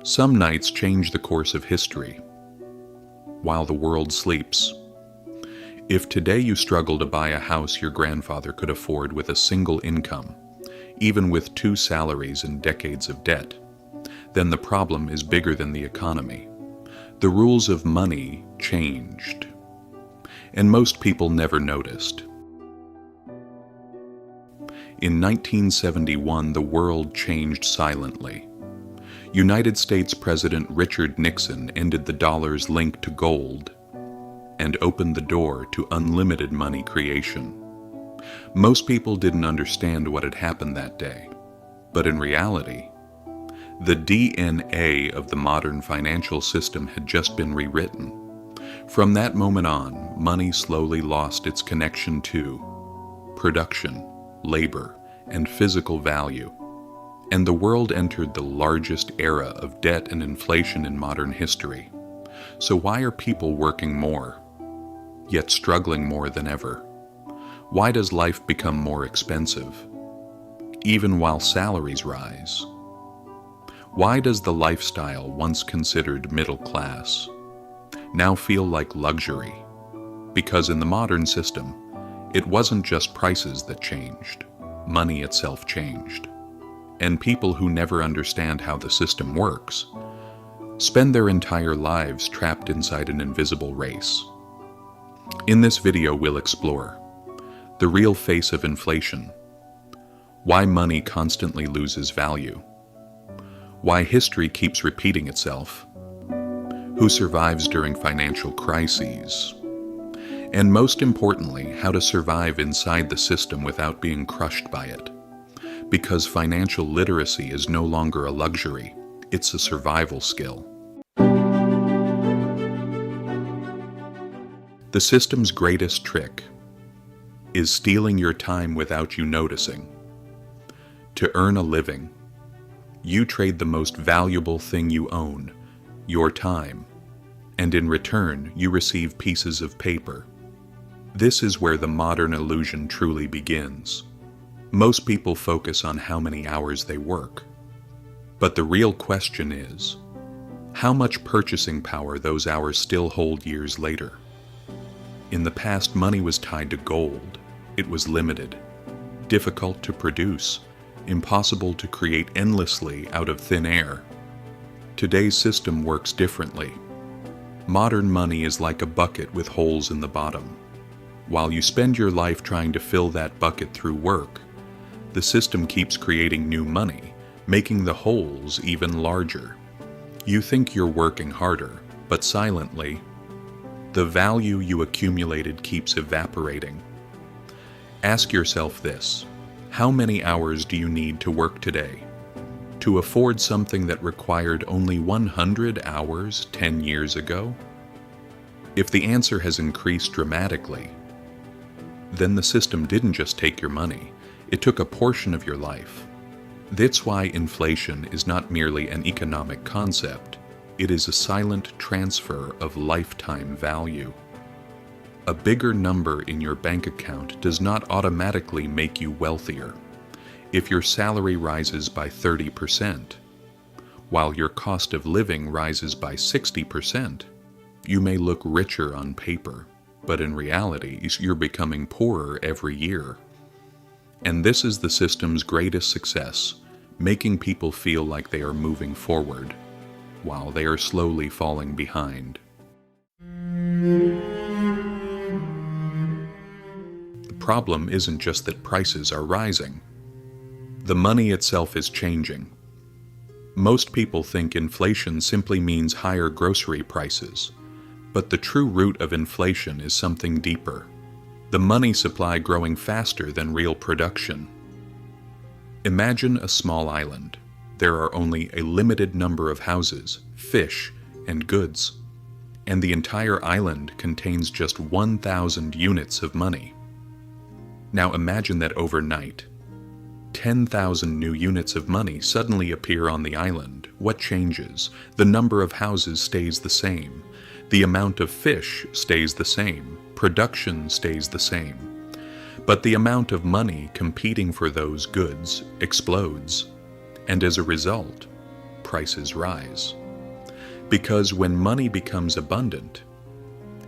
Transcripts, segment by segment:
Some nights change the course of history, while the world sleeps. If today you struggle to buy a house your grandfather could afford with a single income, even with 2 salaries and decades of debt, then the problem is bigger than the economy. The rules of money changed, and most people never noticed. In 1971, the world changed silently. United States President Richard Nixon ended the dollar's link to gold and opened the door to unlimited money creation. Most people didn't understand what had happened that day, but in reality, the DNA of the modern financial system had just been rewritten. From that moment on, money slowly lost its connection to production, labor, and physical value, and the world entered the largest era of debt and inflation in modern history. So why are people working more, yet struggling more than ever? Why does life become more expensive, even while salaries rise? Why does the lifestyle once considered middle class now feel like luxury? Because in the modern system, it wasn't just prices that changed, money itself changed. And people who never understand how the system works spend their entire lives trapped inside an invisible race. In this video, we'll explore the real face of inflation, why money constantly loses value, why history keeps repeating itself, who survives during financial crises, and most importantly, how to survive inside the system without being crushed by it. Because financial literacy is no longer a luxury, it's a survival skill. The system's greatest trick is stealing your time without you noticing. To earn a living, you trade the most valuable thing you own, your time, and in return, you receive pieces of paper. This is where the modern illusion truly begins. Most people focus on how many hours they work. But the real question is, how much purchasing power those hours still hold years later? In the past, money was tied to gold. It was limited, difficult to produce, impossible to create endlessly out of thin air. Today's system works differently. Modern money is like a bucket with holes in the bottom. While you spend your life trying to fill that bucket through work, the system keeps creating new money, making the holes even larger. You think you're working harder, but silently, the value you accumulated keeps evaporating. Ask yourself this: how many hours do you need to work today to afford something that required only 100 hours 10 years ago? If the answer has increased dramatically, then the system didn't just take your money, it took a portion of your life. That's why inflation is not merely an economic concept, it is a silent transfer of lifetime value. A bigger number in your bank account does not automatically make you wealthier. If your salary rises by 30%, while your cost of living rises by 60%, you may look richer on paper, but in reality, you're becoming poorer every year. And this is the system's greatest success, making people feel like they are moving forward, while they are slowly falling behind. The problem isn't just that prices are rising. The money itself is changing. Most people think inflation simply means higher grocery prices, but the true root of inflation is something deeper. The money supply growing faster than real production. Imagine a small island. There are only a limited number of houses, fish, and goods, and the entire island contains just 1,000 units of money. Now imagine that overnight, 10,000 new units of money suddenly appear on the island. What changes? The number of houses stays the same. The amount of fish stays the same. Production stays the same. But the amount of money competing for those goods explodes. And as a result, prices rise. Because when money becomes abundant,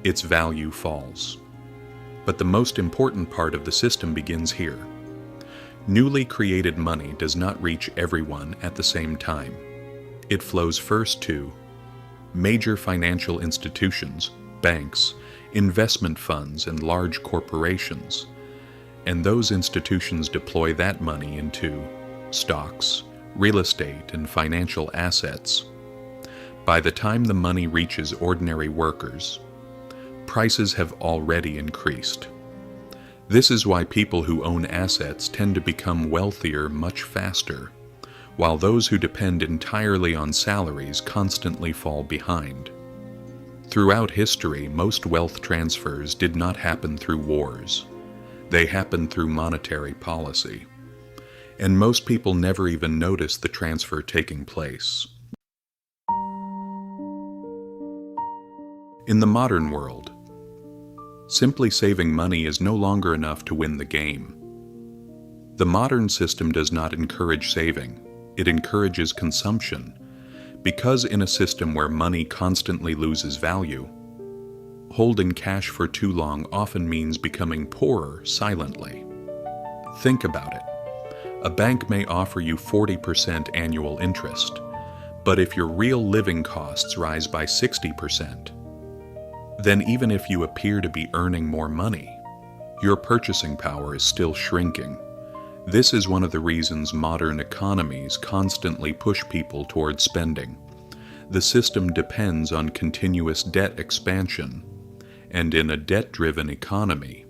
its value falls. But the most important part of the system begins here. Newly created money does not reach everyone at the same time. It flows first to major financial institutions, banks, investment funds, and large corporations. And those institutions deploy that money into stocks, real estate, and financial assets. By the time the money reaches ordinary workers, prices have already increased. This is why people who own assets tend to become wealthier much faster, while those who depend entirely on salaries constantly fall behind. Throughout history, most wealth transfers did not happen through wars. They happened through monetary policy. And most people never even notice the transfer taking place. In the modern world, simply saving money is no longer enough to win the game. The modern system does not encourage saving. It encourages consumption, because in a system where money constantly loses value, holding cash for too long often means becoming poorer silently. Think about it. A bank may offer you 40% annual interest, but if your real living costs rise by 60%, then even if you appear to be earning more money, your purchasing power is still shrinking. This is one of the reasons modern economies constantly push people towards spending. The system depends on continuous debt expansion, and in a debt-driven economy,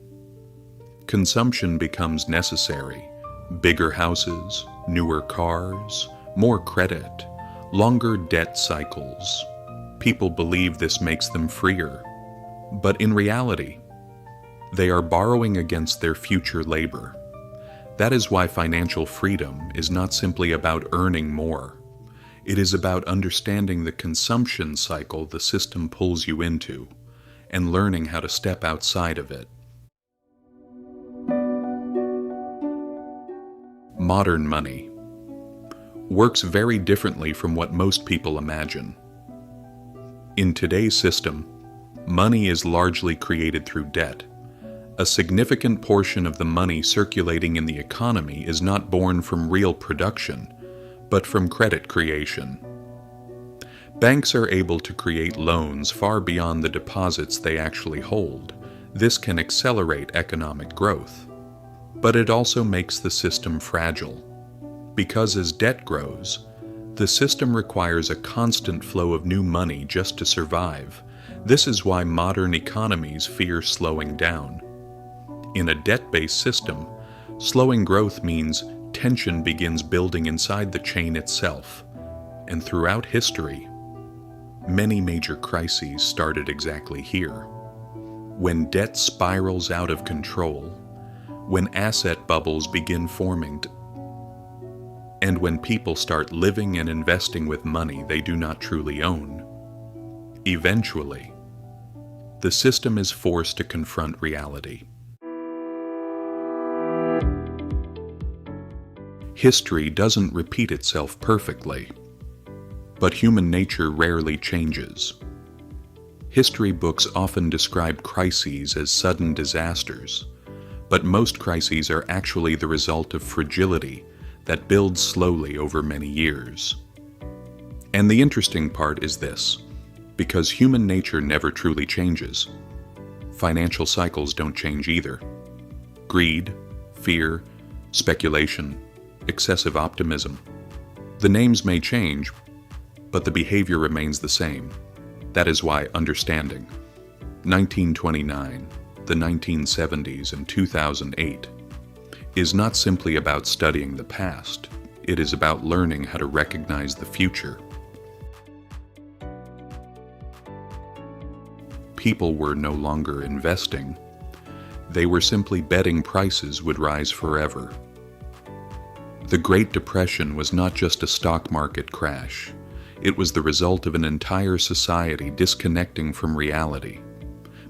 consumption becomes necessary. Bigger houses, newer cars, more credit, longer debt cycles. People believe this makes them freer, but in reality, they are borrowing against their future labor. That is why financial freedom is not simply about earning more. It is about understanding the consumption cycle the system pulls you into and learning how to step outside of it. Modern money works very differently from what most people imagine. In today's system, money is largely created through debt. A significant portion of the money circulating in the economy is not born from real production, but from credit creation. Banks are able to create loans far beyond the deposits they actually hold. This can accelerate economic growth. But it also makes the system fragile, because as debt grows, the system requires a constant flow of new money just to survive. This is why modern economies fear slowing down. In a debt-based system, slowing growth means tension begins building inside the chain itself, and throughout history, many major crises started exactly here. When debt spirals out of control, when asset bubbles begin forming, and when people start living and investing with money they do not truly own, eventually, the system is forced to confront reality. History doesn't repeat itself perfectly, but human nature rarely changes. History books often describe crises as sudden disasters, but most crises are actually the result of fragility that builds slowly over many years. And the interesting part is this: because human nature never truly changes, financial cycles don't change either. Greed, fear, speculation, excessive optimism. The names may change, but the behavior remains the same. That is why understanding 1929, the 1970s, and 2008 is not simply about studying the past. It is about learning how to recognize the future. People were no longer investing. They were simply betting prices would rise forever. The Great Depression was not just a stock market crash. It was the result of an entire society disconnecting from reality.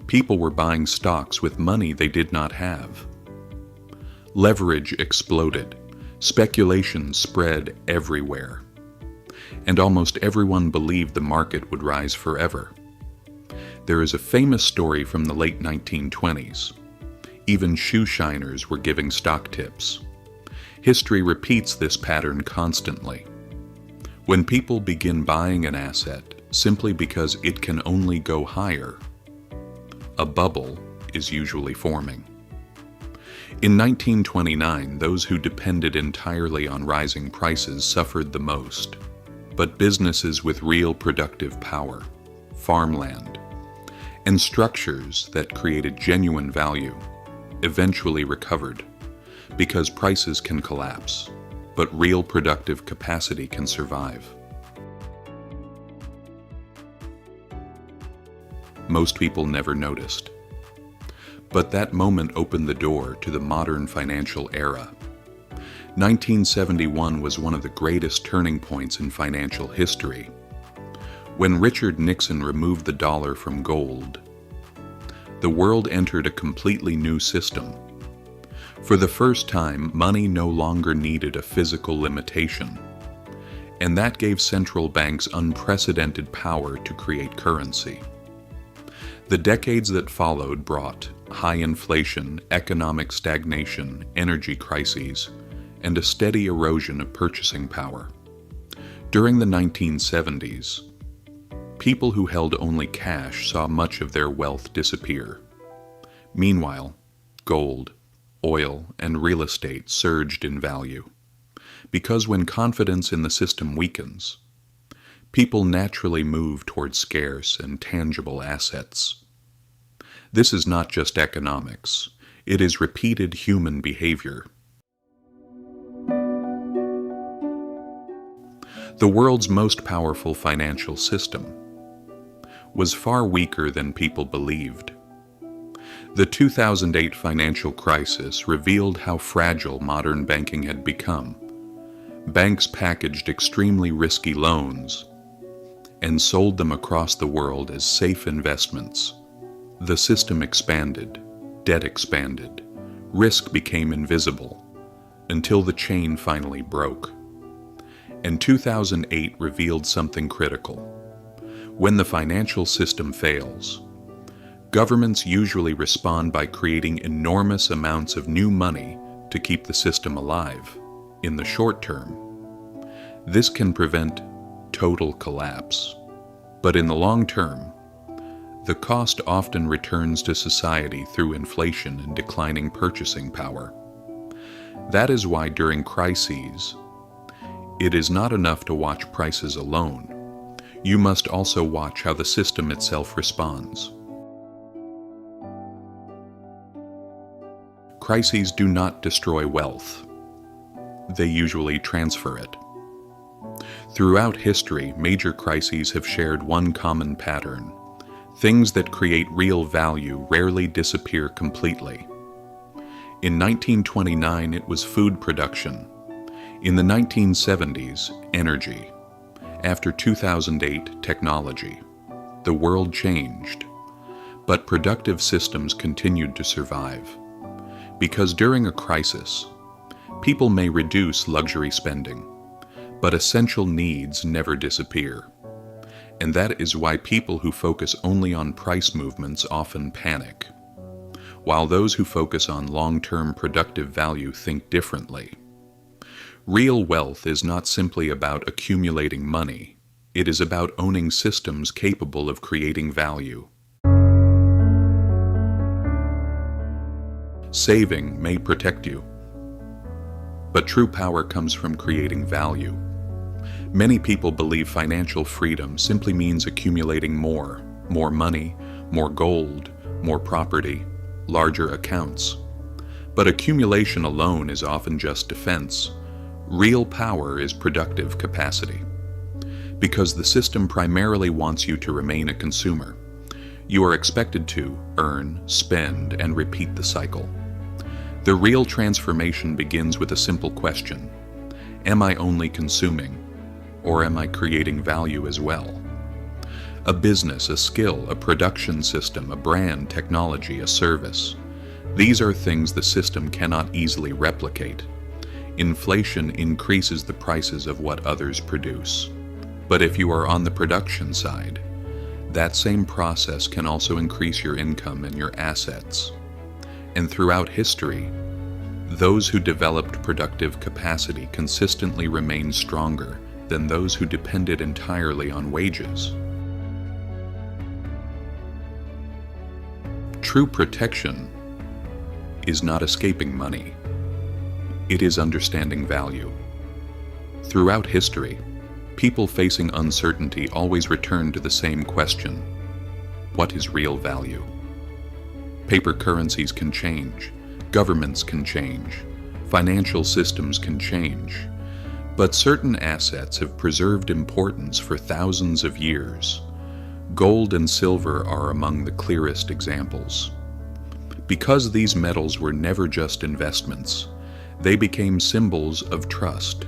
People were buying stocks with money they did not have. Leverage exploded. Speculation spread everywhere. and almost everyone believed the market would rise forever. There is a famous story from the late 1920s. Even shoe shiners were giving stock tips. History repeats this pattern constantly. When people begin buying an asset simply because it can only go higher, a bubble is usually forming. In 1929, those who depended entirely on rising prices suffered the most, but businesses with real productive power, farmland, and structures that created genuine value eventually recovered, because prices can collapse, but real productive capacity can survive. Most people never noticed. But that moment opened the door to the modern financial era. 1971 was one of the greatest turning points in financial history. When Richard Nixon removed the dollar from gold, the world entered a completely new system. For the first time, money no longer needed a physical limitation, and that gave central banks unprecedented power to create currency. The decades that followed brought high inflation, economic stagnation, energy crises, and a steady erosion of purchasing power. During the 1970s, people who held only cash saw much of their wealth disappear. Meanwhile, gold, oil, and real estate surged in value, because when confidence in the system weakens, people naturally move toward scarce and tangible assets. This is not just economics, it is repeated human behavior. The world's most powerful financial system was far weaker than people believed. The 2008 financial crisis revealed how fragile modern banking had become. Banks packaged extremely risky loans and sold them across the world as safe investments. The system expanded, debt expanded, risk became invisible, until the chain finally broke. And 2008 revealed something critical. When the financial system fails, governments usually respond by creating enormous amounts of new money to keep the system alive. In the short term, this can prevent total collapse. But in the long term, the cost often returns to society through inflation and declining purchasing power. That is why during crises, it is not enough to watch prices alone. You must also watch how the system itself responds. Crises do not destroy wealth. They usually transfer it. Throughout history, major crises have shared one common pattern. Things that create real value rarely disappear completely. In 1929, it was food production. In the 1970s, energy. After 2008, technology. The world changed, but productive systems continued to survive. Because during a crisis, people may reduce luxury spending, but essential needs never disappear. And that is why people who focus only on price movements often panic, while those who focus on long-term productive value think differently. Real wealth is not simply about accumulating money. It is about owning systems capable of creating value. Saving may protect you, but true power comes from creating value. Many people believe financial freedom simply means accumulating more money, more gold, more property, larger accounts. But accumulation alone is often just defense. Real power is productive capacity. Because the system primarily wants you to remain a consumer, you are expected to earn, spend, and repeat the cycle. The real transformation begins with a simple question: am I only consuming, or am I creating value as well? A business, a skill, a production system, a brand, technology, a service. These are things the system cannot easily replicate. Inflation increases the prices of what others produce. But if you are on the production side, that same process can also increase your income and your assets. And throughout history, those who developed productive capacity consistently remained stronger than those who depended entirely on wages. True protection is not escaping money. It is understanding value. Throughout history, people facing uncertainty always return to the same question: what is real value? Paper currencies can change, governments can change, financial systems can change, but certain assets have preserved importance for thousands of years. Gold and silver are among the clearest examples. Because these metals were never just investments, they became symbols of trust.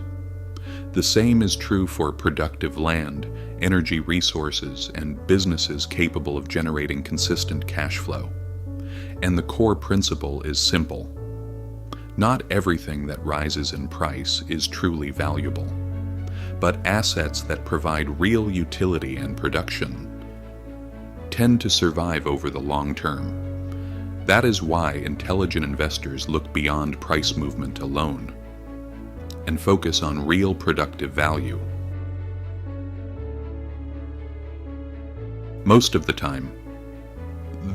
The same is true for productive land, energy resources, and businesses capable of generating consistent cash flow. And the core principle is simple. Not everything that rises in price is truly valuable, but assets that provide real utility and production tend to survive over the long term. That is why intelligent investors look beyond price movement alone and focus on real productive value. Most of the time,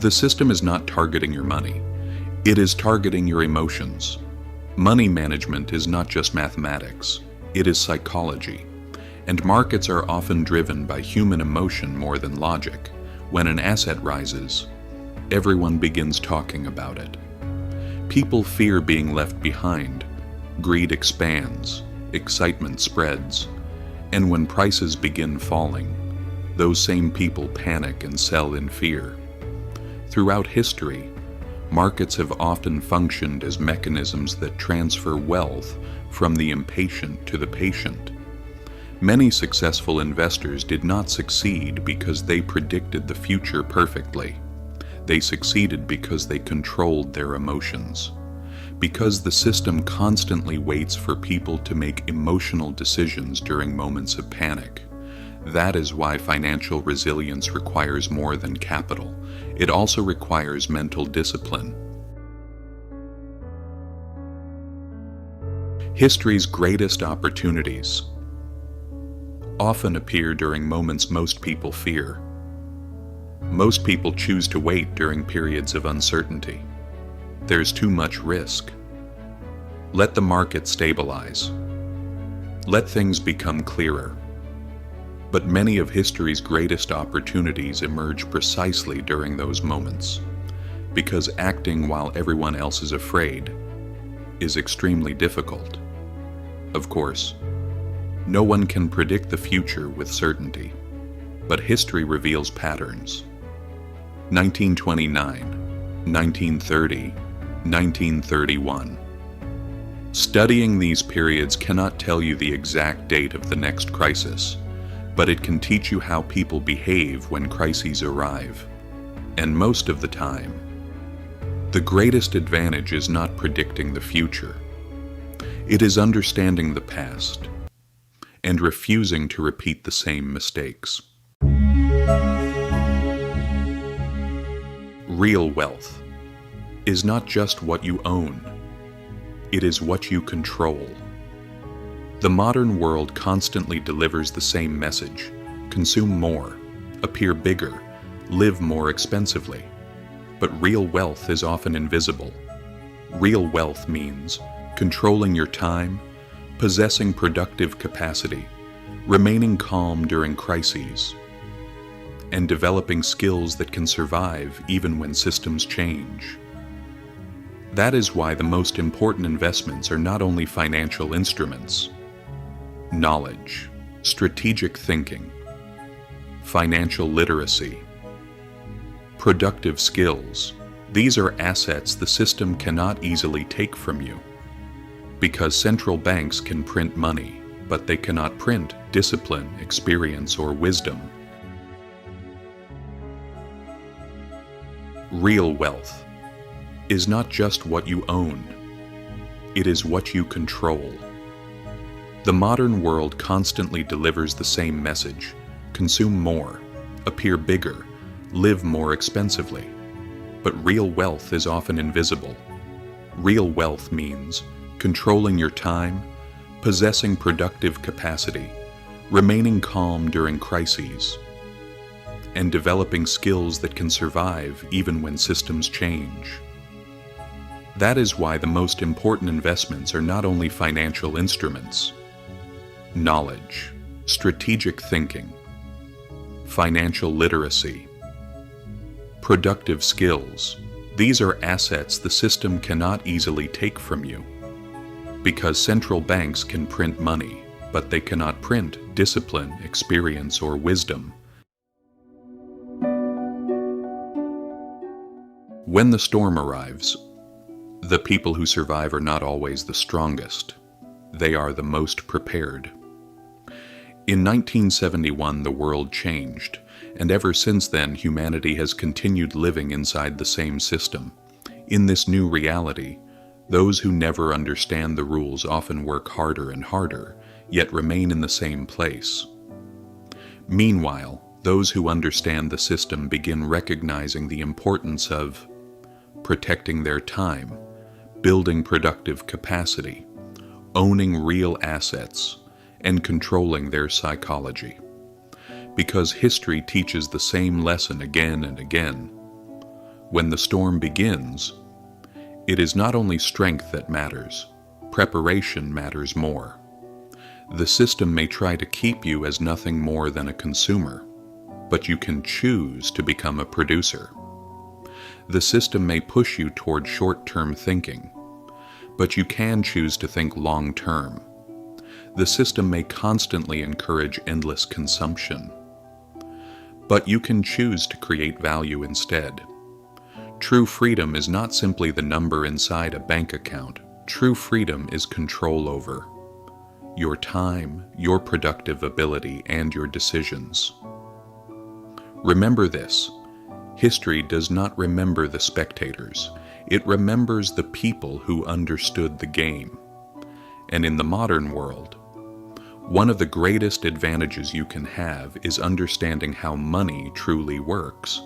the system is not targeting your money. It is targeting your emotions. Money management is not just mathematics. It is psychology. And markets are often driven by human emotion more than logic. When an asset rises, everyone begins talking about it. People fear being left behind. Greed expands, excitement spreads, and when prices begin falling, those same people panic and sell in fear. Throughout history, markets have often functioned as mechanisms that transfer wealth from the impatient to the patient. Many successful investors did not succeed because they predicted the future perfectly. They succeeded because they controlled their emotions. Because the system constantly waits for people to make emotional decisions during moments of panic. That is why financial resilience requires more than capital. It also requires mental discipline. History's greatest opportunities often appear during moments most people fear. Most people choose to wait during periods of uncertainty. There's too much risk. Let the market stabilize. Let things become clearer. But many of history's greatest opportunities emerge precisely during those moments, because acting while everyone else is afraid is extremely difficult. Of course, no one can predict the future with certainty, but history reveals patterns. 1929, 1930, 1931. Studying these periods cannot tell you the exact date of the next crisis, but it can teach you how people behave when crises arrive. And most of the time, the greatest advantage is not predicting the future. It is understanding the past and refusing to repeat the same mistakes. Real wealth is not just what you own, it is what you control. The modern world constantly delivers the same message: consume more, appear bigger, live more expensively. But real wealth is often invisible. Real wealth means controlling your time, possessing productive capacity, remaining calm during crises, and developing skills that can survive even when systems change. That is why the most important investments are not only financial instruments. Knowledge, strategic thinking, financial literacy, productive skills. These are assets the system cannot easily take from you. Because central banks can print money, but they cannot print discipline, experience, or wisdom. Real wealth is not just what you own, it is what you control. The modern world constantly delivers the same message: consume more, appear bigger, live more expensively. But real wealth is often invisible. Real wealth means controlling your time, possessing productive capacity, remaining calm during crises, and developing skills that can survive even when systems change. That is why the most important investments are not only financial instruments. Knowledge, strategic thinking, financial literacy, productive skills. These are assets the system cannot easily take from you. Because central banks can print money, but they cannot print discipline, experience, or wisdom. When the storm arrives, the people who survive are not always the strongest. They are the most prepared. In 1971, the world changed, and ever since then, humanity has continued living inside the same system. In this new reality, those who never understand the rules often work harder and harder, yet remain in the same place. Meanwhile, those who understand the system begin recognizing the importance of protecting their time, building productive capacity, owning real assets, and controlling their psychology. Because history teaches the same lesson again and again. When the storm begins, it is not only strength that matters, preparation matters more. The system may try to keep you as nothing more than a consumer, but you can choose to become a producer. The system may push you toward short-term thinking, but you can choose to think long-term. The system may constantly encourage endless consumption, but you can choose to create value instead. True freedom is not simply the number inside a bank account. True freedom is control over your time, your productive ability, and your decisions. Remember this: history does not remember the spectators. It remembers the people who understood the game. And in the modern world, one of the greatest advantages you can have is understanding how money truly works.